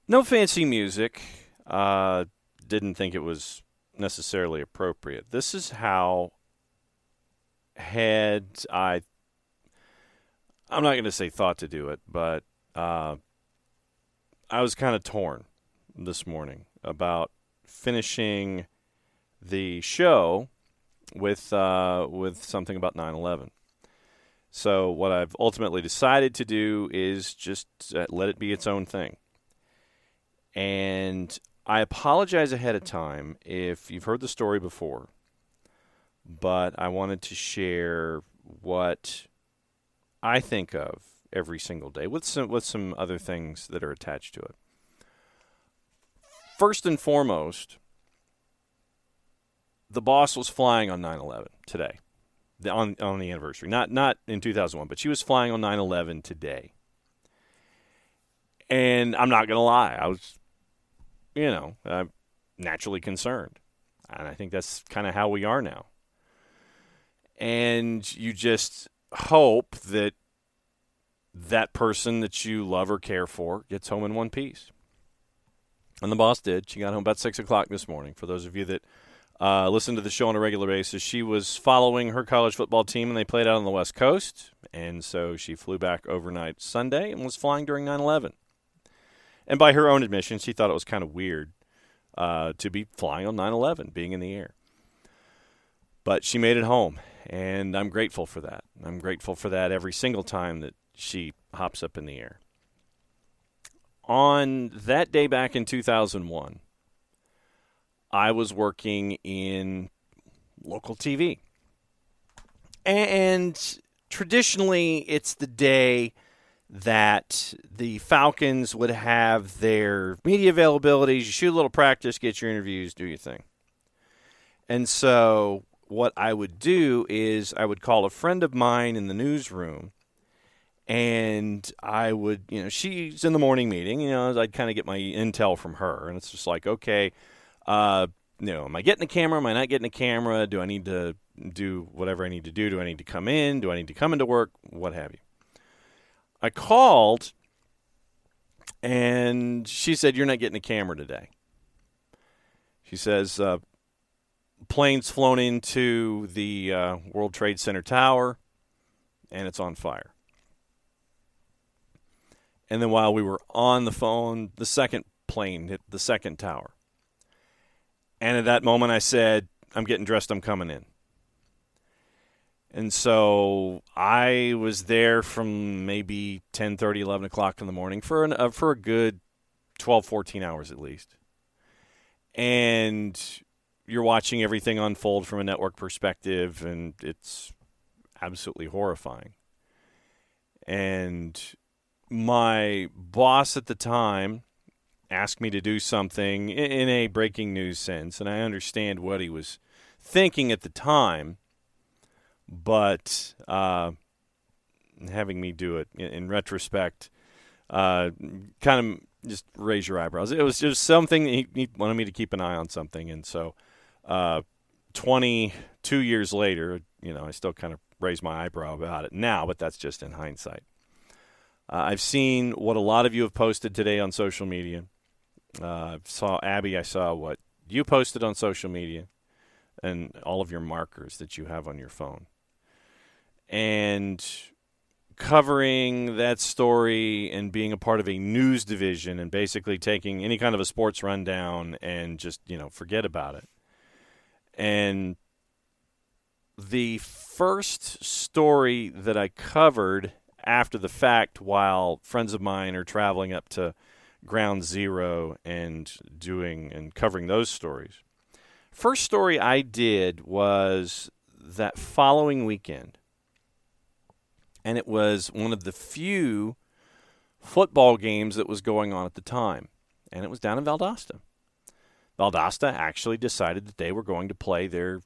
No fancy music. Didn't think it was necessarily appropriate. This is how had I'm not going to say thought to do it, but uh, I was kind of torn this morning about finishing the show with something about 9/11. So what I've ultimately decided to do is just let it be its own thing. And I apologize ahead of time if you've heard the story before, but I wanted to share what I think of every single day with some other things that are attached to it. First and foremost, the boss was flying on 9/11 today, on the anniversary. Not in 2001, but she was flying on 9/11 today. And I'm not going to lie, I was, naturally concerned. And I think that's kind of how we are now. And you just hope that that person that you love or care for gets home in one piece. And the boss did. She got home about 6 o'clock this morning. For those of you that listen to the show on a regular basis, she was following her college football team, and they played out on the West Coast. And so she flew back overnight Sunday and was flying during 9/11. And by her own admission, she thought it was kind of weird to be flying on 9/11, being in the air. But she made it home, and I'm grateful for that. I'm grateful for that every single time that she hops up in the air. On that day back in 2001, I was working in local TV. And traditionally, it's the day that the Falcons would have their media availabilities. You shoot a little practice, get your interviews, do your thing. And so what I would do is I would call a friend of mine in the newsroom, and I would, she's in the morning meeting, I'd kind of get my intel from her. And it's just like, okay, am I getting a camera? Am I not getting a camera? Do I need to do whatever I need to do? Do I need to come in? Do I need to come into work? What have you? I called, and she said, "You're not getting a camera today." She says, plane's flown into the World Trade Center tower, and it's on fire. And then while we were on the phone, the second plane hit the second tower. And at that moment, I said, "I'm getting dressed. I'm coming in." And so I was there from maybe 10:30, 11 o'clock in the morning for a good 12, 14 hours at least. And you're watching everything unfold from a network perspective, and it's absolutely horrifying. And my boss at the time asked me to do something in a breaking news sense, and I understand what he was thinking at the time. But having me do it in retrospect kind of just raise your eyebrows. It was just something he wanted me to keep an eye on something. And so 22 years later, I still kind of raise my eyebrow about it now, but that's just in hindsight. I've seen what a lot of you have posted today on social media. I saw what you posted on social media and all of your markers that you have on your phone. And covering that story and being a part of a news division and basically taking any kind of a sports rundown and just, forget about it. And the first story that I covered after the fact while friends of mine are traveling up to Ground Zero and covering those stories. First story I did was that following weekend. And it was one of the few football games that was going on at the time. And it was down in Valdosta. Valdosta actually decided that they were going to play their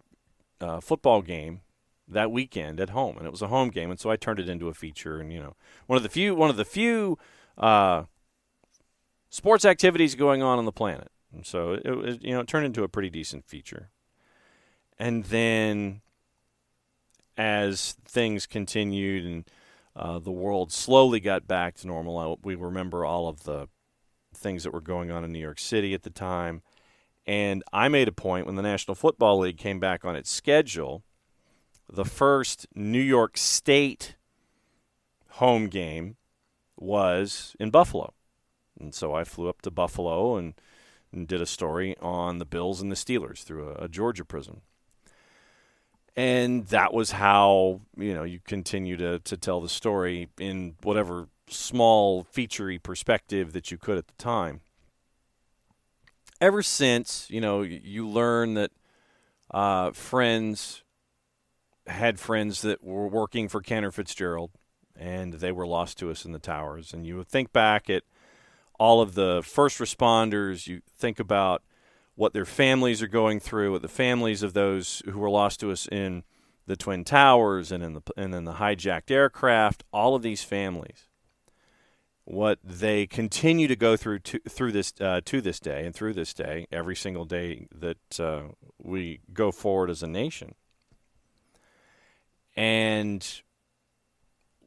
football game that weekend at home. And it was a home game, and so I turned it into a feature. And, one of the few sports activities going on the planet. And so it turned into a pretty decent feature. And then as things continued and the world slowly got back to normal, we remember all of the things that were going on in New York City at the time. And I made a point when the National Football League came back on its schedule, the first New York State home game was in Buffalo. And so I flew up to Buffalo and did a story on the Bills and the Steelers through a Georgia prism. And that was how, you continue to tell the story in whatever small featurey perspective that you could at the time. Ever since, you learn that friends had friends that were working for Cantor Fitzgerald, and they were lost to us in the towers. And you would think back at all of the first responders, you think about what their families are going through, what the families of those who were lost to us in the Twin Towers and in the hijacked aircraft, all of these families, what they continue to go through to this day, every single day that we go forward as a nation. And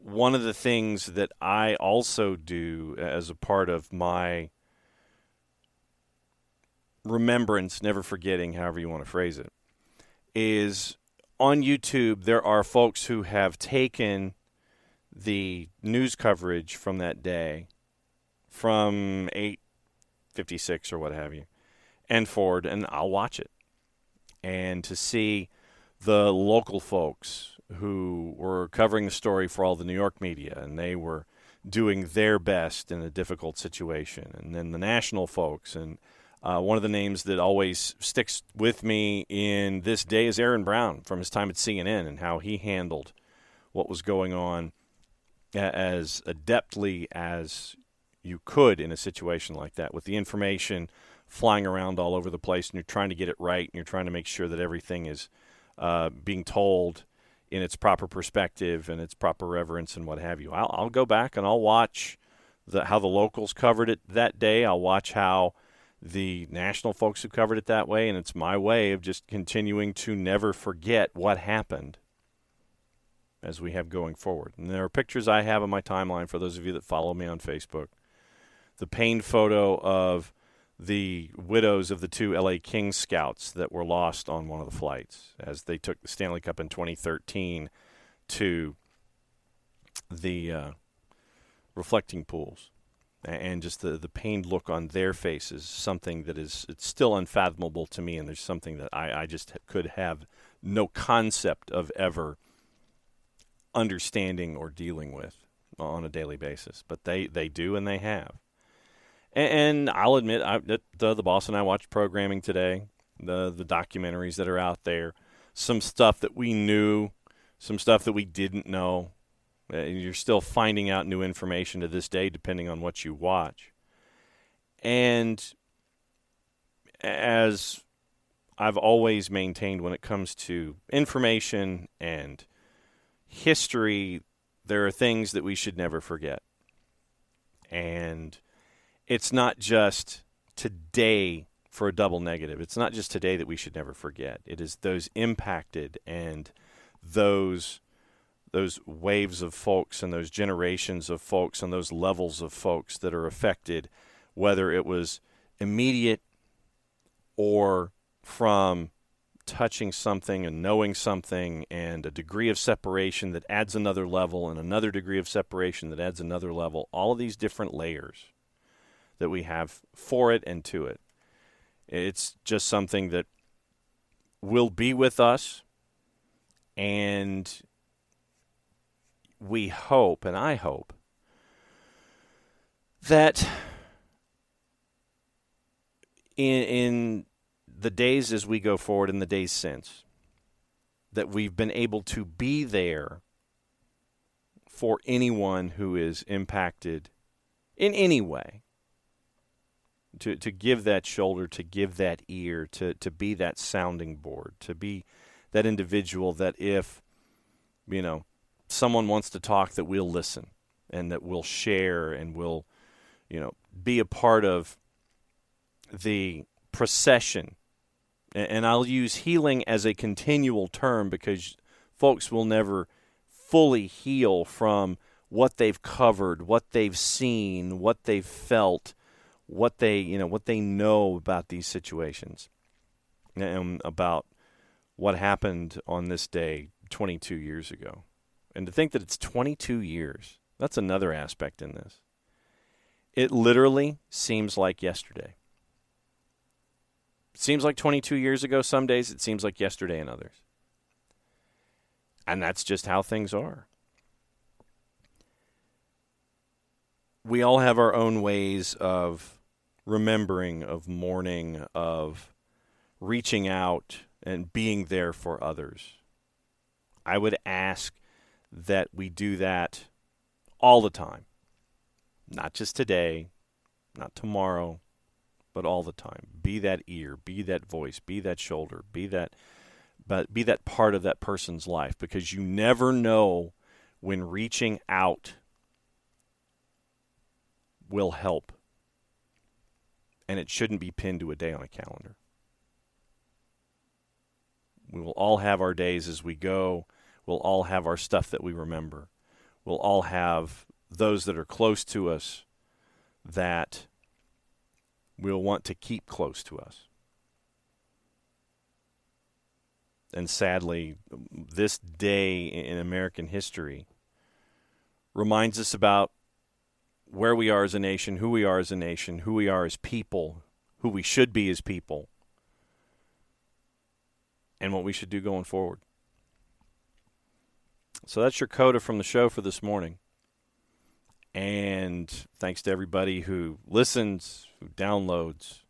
one of the things that I also do as a part of my remembrance, never forgetting, however you want to phrase it, is on YouTube there are folks who have taken the news coverage from that day, from 8:56 or what have you, and forward, and I'll watch it. And to see the local folks who were covering the story for all the New York media, and they were doing their best in a difficult situation. And then the national folks, and one of the names that always sticks with me in this day is Aaron Brown from his time at CNN and how he handled what was going on as adeptly as you could in a situation like that, with the information flying around all over the place, and you're trying to get it right, and you're trying to make sure that everything is being told in its proper perspective and its proper reverence and what have you. I'll go back and I'll watch how the locals covered it that day. I'll watch how the national folks who covered it that way, and it's my way of just continuing to never forget what happened as we have going forward. And there are pictures I have on my timeline for those of you that follow me on Facebook. The pained photo of the widows of the two LA Kings scouts that were lost on one of the flights as they took the Stanley Cup in 2013 to the reflecting pools. And just the pained look on their faces, something that it's still unfathomable to me, and there's something that I just could have no concept of ever understanding or dealing with on a daily basis. But they do, and they have. And I'll admit, the boss and I watched programming today, the documentaries that are out there, some stuff that we knew, some stuff that we didn't know. You're still finding out new information to this day, depending on what you watch. And as I've always maintained when it comes to information and history, there are things that we should never forget. And it's not just today for a double negative. It's not just today that we should never forget. It is those impacted and those waves of folks and those generations of folks and those levels of folks that are affected, whether it was immediate or from touching something and knowing something and a degree of separation that adds another level and another degree of separation that adds another level, all of these different layers that we have for it and to it. It's just something that will be with us, and we hope, and I hope, that in the days as we go forward, in the days since, that we've been able to be there for anyone who is impacted in any way, to give that shoulder, to give that ear, to be that sounding board, to be that individual that if, someone wants to talk, that we'll listen and that we'll share and we'll, be a part of the procession. And I'll use healing as a continual term because folks will never fully heal from what they've covered, what they've seen, what they've felt, what they know about these situations and about what happened on this day 22 years ago. And to think that it's 22 years, that's another aspect in this. It literally seems like yesterday. It seems like 22 years ago some days, it seems like yesterday in others. And that's just how things are. We all have our own ways of remembering, of mourning, of reaching out and being there for others. I would ask that we do that all the time. Not just today, not tomorrow, but all the time. Be that ear, be that voice, be that shoulder, be that part of that person's life, because you never know when reaching out will help. And it shouldn't be pinned to a day on a calendar. We will all have our days as we go. We'll all have our stuff that we remember. We'll all have those that are close to us that we'll want to keep close to us. And sadly, this day in American history reminds us about where we are as a nation, who we are as a nation, who we are as people, who we should be as people, and what we should do going forward. So that's your coda from the show for this morning. And thanks to everybody who listens, who downloads,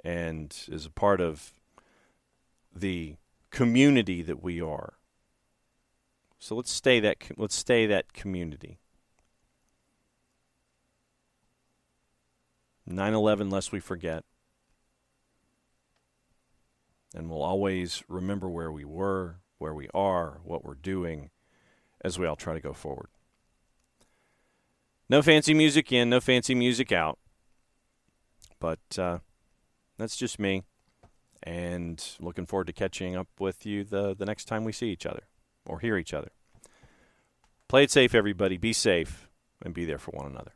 and is a part of the community that we are. So let's stay that community. 9/11, lest we forget. And we'll always remember where we were, where we are, what we're doing, as we all try to go forward. No fancy music in, no fancy music out. But that's just me. And looking forward to catching up with you the next time we see each other or hear each other. Play it safe, everybody. Be safe and be there for one another.